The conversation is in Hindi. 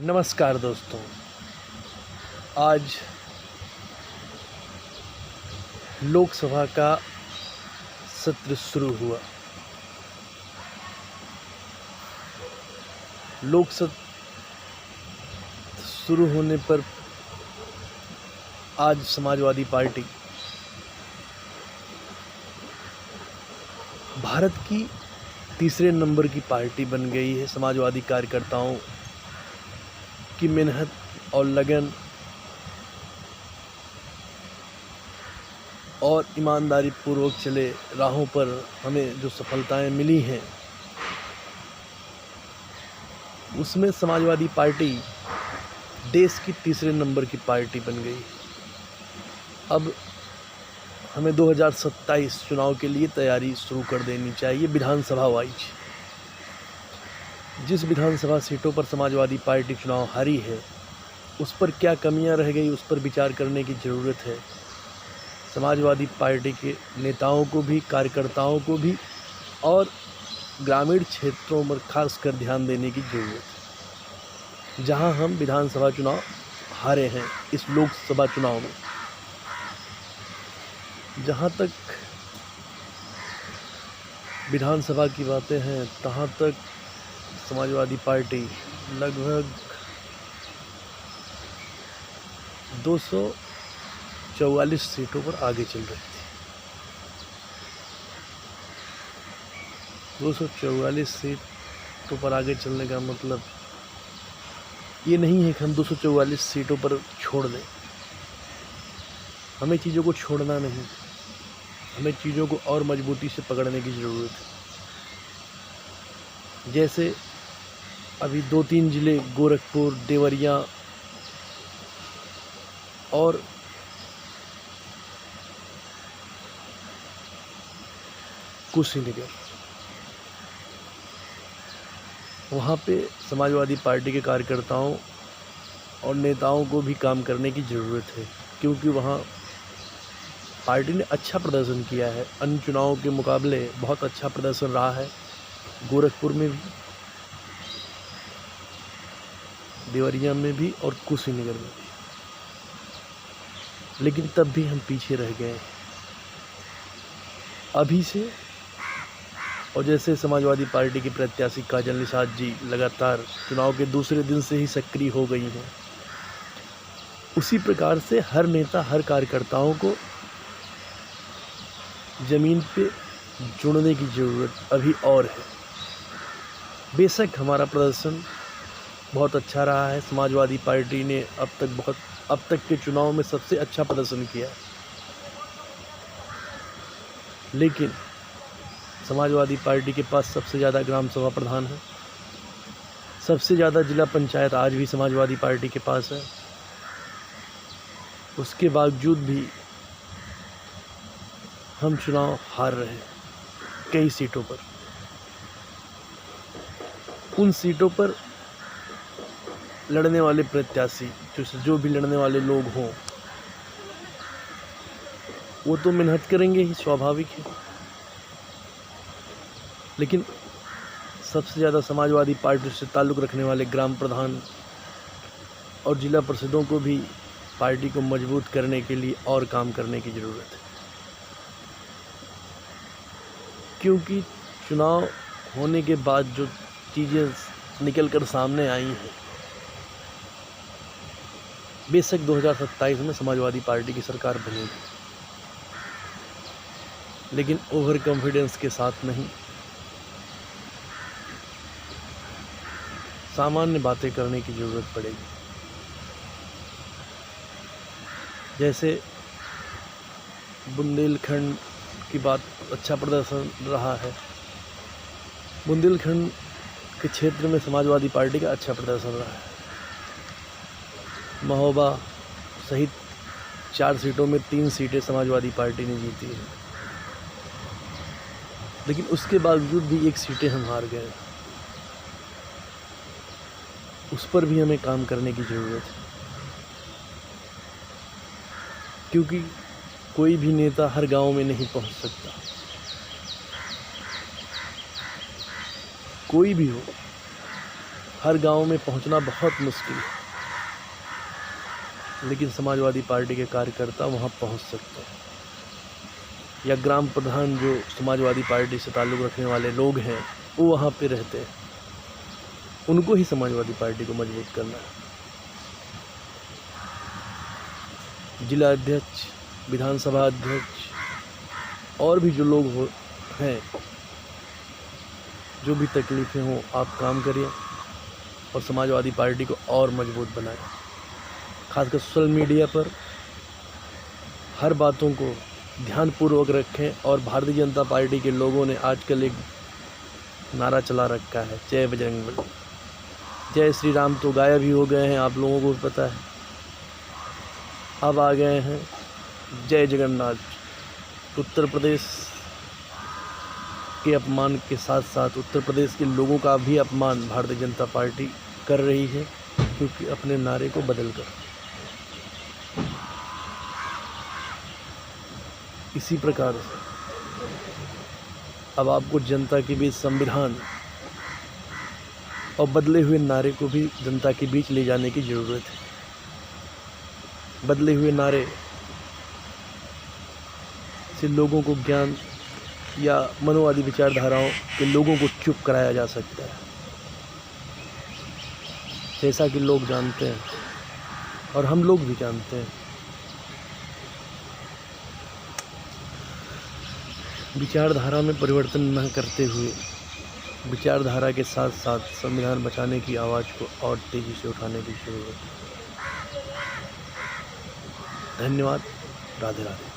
नमस्कार दोस्तों। आज लोकसभा का सत्र शुरू हुआ। लोकसभा शुरू होने पर आज समाजवादी पार्टी भारत की तीसरे नंबर की पार्टी बन गई है। समाजवादी कार्यकर्ताओं की मेहनत और लगन और ईमानदारी पूर्वक चले राहों पर हमें जो सफलताएं मिली हैं, उसमें समाजवादी पार्टी देश की तीसरे नंबर की पार्टी बन गई। अब हमें 2027 चुनाव के लिए तैयारी शुरू कर देनी चाहिए। विधानसभा वाइज जिस विधानसभा सीटों पर समाजवादी पार्टी चुनाव हारी है, उस पर क्या कमियां रह गई, उस पर विचार करने की ज़रूरत है। समाजवादी पार्टी के नेताओं को भी, कार्यकर्ताओं को भी और ग्रामीण क्षेत्रों पर खासकर ध्यान देने की ज़रूरत है, जहां हम विधानसभा चुनाव हारे हैं। इस लोकसभा चुनाव में जहां तक विधानसभा की बातें हैं, तहां तक समाजवादी पार्टी लगभग 244 सीटों पर आगे चल रही थी। 244 सीटों पर आगे चलने का मतलब ये नहीं है कि हम 244 सीटों पर छोड़ दें। हमें चीज़ों को छोड़ना नहीं, हमें चीज़ों को और मजबूती से पकड़ने की ज़रूरत है। जैसे अभी 2-3 ज़िले गोरखपुर, देवरिया और कुशीनगर, वहाँ पे समाजवादी पार्टी के कार्यकर्ताओं और नेताओं को भी काम करने की ज़रूरत है, क्योंकि वहाँ पार्टी ने अच्छा प्रदर्शन किया है। अन्य चुनावों के मुकाबले बहुत अच्छा प्रदर्शन रहा है, गोरखपुर में भी, देवरिया में भी और कुशीनगर में भी। लेकिन तब भी हम पीछे रह गए अभी से। और जैसे समाजवादी पार्टी की प्रत्याशी काजल निषाद जी लगातार चुनाव के दूसरे दिन से ही सक्रिय हो गई हैं, उसी प्रकार से हर नेता, हर कार्यकर्ताओं को ज़मीन पे जुड़ने की ज़रूरत अभी और है। बेशक हमारा प्रदर्शन बहुत अच्छा रहा है। समाजवादी पार्टी ने अब तक के चुनाव में सबसे अच्छा प्रदर्शन किया, लेकिन समाजवादी पार्टी के पास सबसे ज़्यादा ग्राम सभा प्रधान है, सबसे ज़्यादा जिला पंचायत आज भी समाजवादी पार्टी के पास है। उसके बावजूद भी हम चुनाव हार रहे हैं कई सीटों पर। उन सीटों पर लड़ने वाले प्रत्याशी, जो भी लड़ने वाले लोग हों, वो तो मेहनत करेंगे ही, स्वाभाविक है। लेकिन सबसे ज़्यादा समाजवादी पार्टी से ताल्लुक़ रखने वाले ग्राम प्रधान और जिला परिषदों को भी पार्टी को मजबूत करने के लिए और काम करने की ज़रूरत है, क्योंकि चुनाव होने के बाद जो चीज़ें निकल कर सामने आई हैं, बेशक 2027 में समाजवादी पार्टी की सरकार बनेगी, लेकिन ओवर कॉन्फिडेंस के साथ नहीं। सामान्य बातें करने की ज़रूरत पड़ेगी। जैसे बुंदेलखंड की बात, अच्छा प्रदर्शन रहा है। बुंदेलखंड के क्षेत्र में समाजवादी पार्टी का अच्छा प्रदर्शन रहा है। महोबा सहित 4 सीटों में 3 सीटें समाजवादी पार्टी ने जीती हैं, लेकिन उसके बावजूद भी 1 सीटें हम हार गए। उस पर भी हमें काम करने की ज़रूरत है, क्योंकि कोई भी नेता हर गांव में नहीं पहुंच सकता। कोई भी हो, हर गांव में पहुंचना बहुत मुश्किल है, लेकिन समाजवादी पार्टी के कार्यकर्ता वहां पहुंच सकते हैं, या ग्राम प्रधान जो समाजवादी पार्टी से ताल्लुक़ रखने वाले लोग हैं वो वहाँ पे रहते हैं, उनको ही समाजवादी पार्टी को मजबूत करना है। जिला अध्यक्ष, विधानसभा अध्यक्ष और भी जो लोग हैं, जो भी तकलीफ़ें हों, आप काम करिए और समाजवादी पार्टी को और मजबूत बनाएं। खासकर सोशल मीडिया पर हर बातों को ध्यानपूर्वक रखें। और भारतीय जनता पार्टी के लोगों ने आजकल एक नारा चला रखा है, जय बजरंगबली। जय श्री राम तो गायब ही हो गए हैं, आप लोगों को भी पता है। अब आ गए हैं जय जगन्नाथ। उत्तर प्रदेश के अपमान के साथ साथ उत्तर प्रदेश के लोगों का भी अपमान भारतीय जनता पार्टी कर रही है, क्योंकि अपने नारे को बदलकर। इसी प्रकार से अब आपको जनता के बीच संविधान और बदले हुए नारे को भी जनता के बीच ले जाने की ज़रूरत है। बदले हुए नारे से लोगों को ज्ञान या मनोवादी विचारधाराओं के लोगों को चुप कराया जा सकता है, जैसा कि लोग जानते हैं और हम लोग भी जानते हैं। विचारधारा में परिवर्तन न करते हुए विचारधारा के साथ साथ संविधान बचाने की आवाज़ को और तेज़ी से उठाने की ज़रूरत है। धन्यवाद। राधे राधे।